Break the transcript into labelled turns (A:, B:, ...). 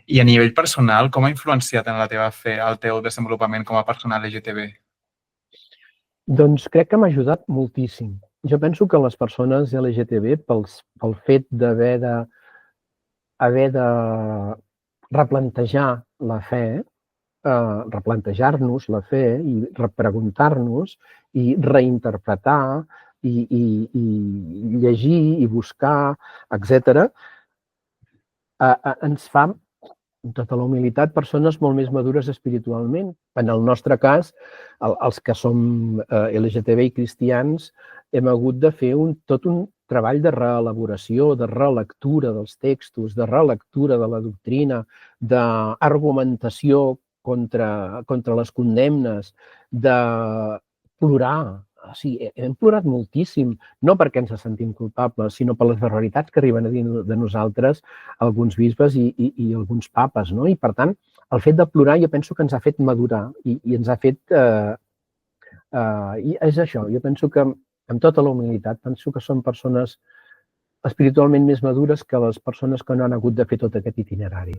A: I a nivell personal, com ha influenciat en la teva fe el teu desenvolupament com a persona LGTB?
B: Doncs crec que m'ha ajudat moltíssim. Jo penso que les persones LGTB, pel fet d'haver de replantejar la fe, replantejar-nos la fe i repreguntar-nos i reinterpretar i llegir i buscar, etc., ens fa, amb tota la humilitat, persones molt més madures espiritualment. En el nostre cas, els que som LGTB i cristians, hem hagut de fer tot un treball de reelaboració, de relectura dels textos, de relectura de la doctrina, d'argumentació contra les condemnes, de plorar. O sigui, hem plorat moltíssim, no perquè ens sentim culpables, sinó per les barbaritats que arriben a dir de nosaltres alguns bisbes i alguns papes, no? I, per tant, el fet de plorar jo penso que ens ha fet madurar i ens ha fet... I és això, jo penso que, amb tota la humilitat, penso que són persones espiritualment més madures que les persones que no han hagut de fer tot aquest itinerari.